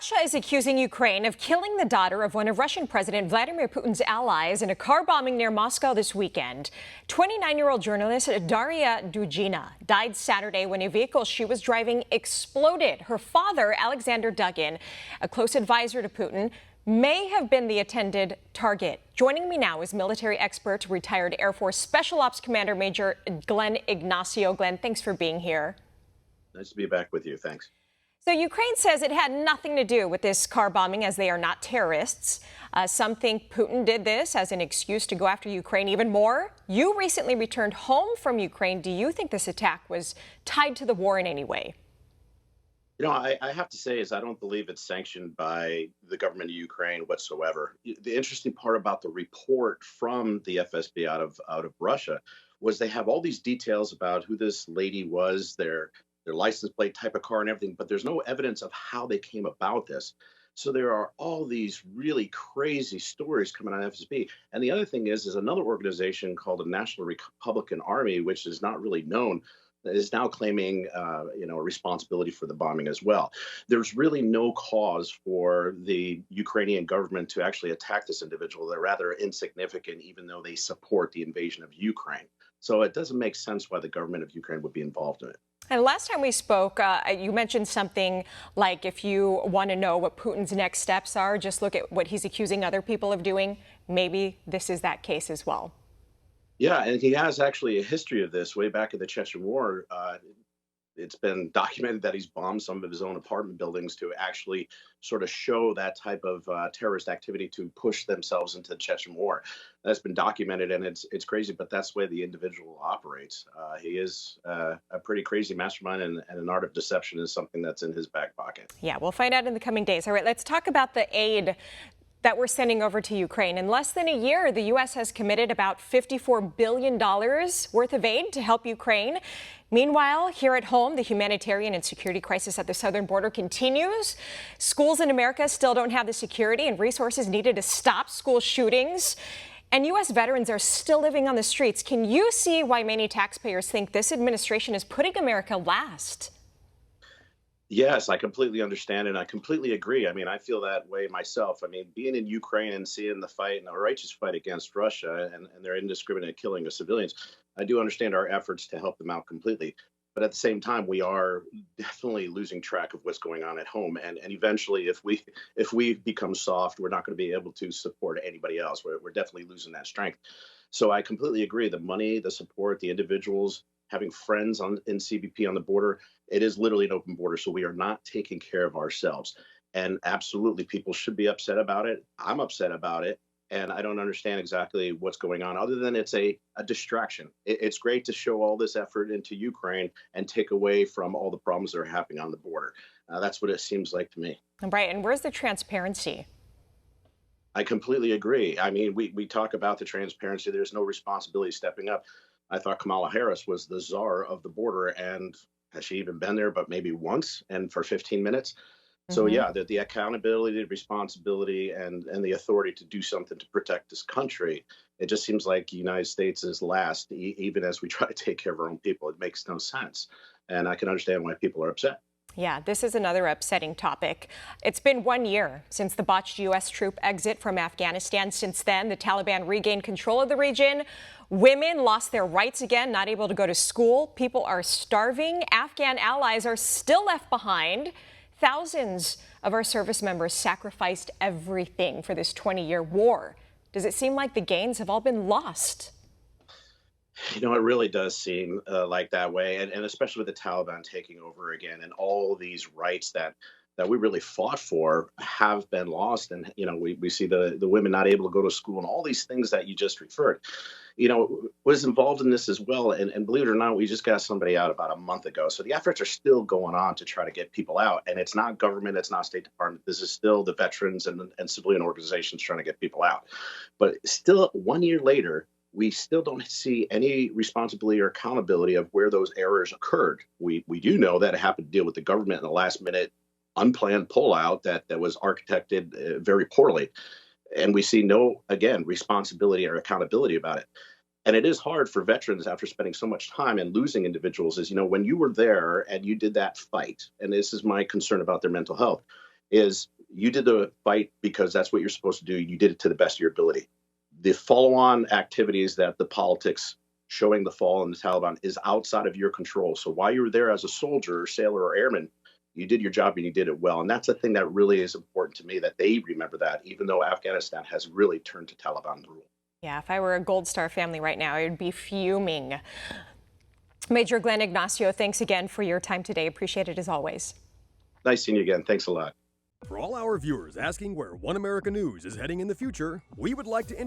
Russia is accusing Ukraine of killing the daughter of one of Russian President Vladimir Putin's allies in a car bombing near Moscow this weekend. 29-year-old journalist Daria Dugina died Saturday when a vehicle she was driving exploded. Her father, Alexander Dugin, a close advisor to Putin, may have been the intended target. Joining me now is military expert, retired Air Force Special Ops Commander Major Glenn Ignacio. Glenn, thanks for being here. Nice to be back with you. Thanks. So Ukraine says it had nothing to do with this car bombing, as they are not terrorists. Some think Putin did this as an excuse to go after Ukraine even more. You recently returned home from Ukraine. Do you think this attack was tied to the war in any way? You know, I have to say is I don't believe it's sanctioned by the government of Ukraine whatsoever. The interesting part about the report from the FSB out of Russia was they have all these details about who this lady was, their license plate, type of car, and everything, but there's no evidence of how they came about this. So there are all these really crazy stories coming out of FSB. And the other thing is another organization called the National Republican Army, which is not really known, is now claiming, responsibility for the bombing as well. There's really no cause for the Ukrainian government to actually attack this individual. They're rather insignificant, even though they support the invasion of Ukraine. So it doesn't make sense why the government of Ukraine would be involved in it. And last time we spoke, you mentioned something like if you want to know what Putin's next steps are, just look at what he's accusing other people of doing. Maybe this is that case as well. Yeah, and he has actually a history of this way back in the Chechen War. It's been documented that he's bombed some of his own apartment buildings to actually sort of show that type of terrorist activity to push themselves into the Chechen War. That's been documented, and it's crazy, but that's the way the individual operates. He is a pretty crazy mastermind, and an art of deception is something that's in his back pocket. Yeah, we'll find out in the coming days. All right, let's talk about the aid that we're sending over to Ukraine. In less than a year, the U.S. has committed about $54 billion worth of aid to help Ukraine. Meanwhile, here at home, the humanitarian and security crisis at the southern border continues. Schools in America still don't have the security and resources needed to stop school shootings. And U.S. veterans are still living on the streets. Can you see why many taxpayers think this administration is putting America last? Yes, I completely understand, and I completely agree. I mean, I feel that way myself. I mean, being in Ukraine and seeing the fight and a righteous fight against Russia and their indiscriminate killing of civilians, I do understand our efforts to help them out completely. But at the same time, we are definitely losing track of what's going on at home. And eventually, if we become soft, we're not going to be able to support anybody else. We're definitely losing that strength. So I completely agree. The money, the support, the individuals, having friends in CBP on the border, it is literally an open border. So we are not taking care of ourselves. And absolutely, people should be upset about it. I'm upset about it. And I don't understand exactly what's going on, other than it's a distraction. It's great to show all this effort into Ukraine and take away from all the problems that are happening on the border. That's what it seems like to me. Right. And where's the transparency? I completely agree. I mean, we talk about the transparency. There's no responsibility stepping up. I thought Kamala Harris was the czar of the border, and has she even been there but maybe once and for 15 minutes? So yeah, the accountability, the responsibility, and the authority to do something to protect this country, it just seems like the United States is last, even as we try to take care of our own people. It makes no sense. And I can understand why people are upset. Yeah, this is another upsetting topic. It's been 1 year since the botched U.S. troop exit from Afghanistan. Since then, the Taliban regained control of the region. Women lost their rights again, not able to go to school. People are starving. Afghan allies are still left behind. Thousands of our service members sacrificed everything for this 20-year war. Does it seem like the gains have all been lost? You know, it really does seem like that way, and especially with the Taliban taking over again, and all these rights that we really fought for have been lost. And you know, we see the women not able to go to school, and all these things that you just referred. You know, was involved in this as well. And believe it or not, we just got somebody out about a month ago. So the efforts are still going on to try to get people out. And it's not government, it's not State Department. This is still the veterans and civilian organizations trying to get people out. But still, 1 year later, we still don't see any responsibility or accountability of where those errors occurred. We do know that it happened to deal with the government in the last minute unplanned pullout that was architected very poorly. And we see no, again, responsibility or accountability about it. And it is hard for veterans after spending so much time and losing individuals is, you know, when you were there and you did that fight, and this is my concern about their mental health, is you did the fight because that's what you're supposed to do. You did it to the best of your ability. The follow-on activities that the politics showing the fall in the Taliban is outside of your control. So while you were there as a soldier or sailor or airman, you did your job and you did it well. And that's a thing that really is important to me, that they remember that, even though Afghanistan has really turned to Taliban rule. Yeah, if I were a Gold Star family right now, I would be fuming. Major Glenn Ignacio, thanks again for your time today. Appreciate it as always. Nice seeing you again. Thanks a lot. For all our viewers asking where One America News is heading in the future, we would like to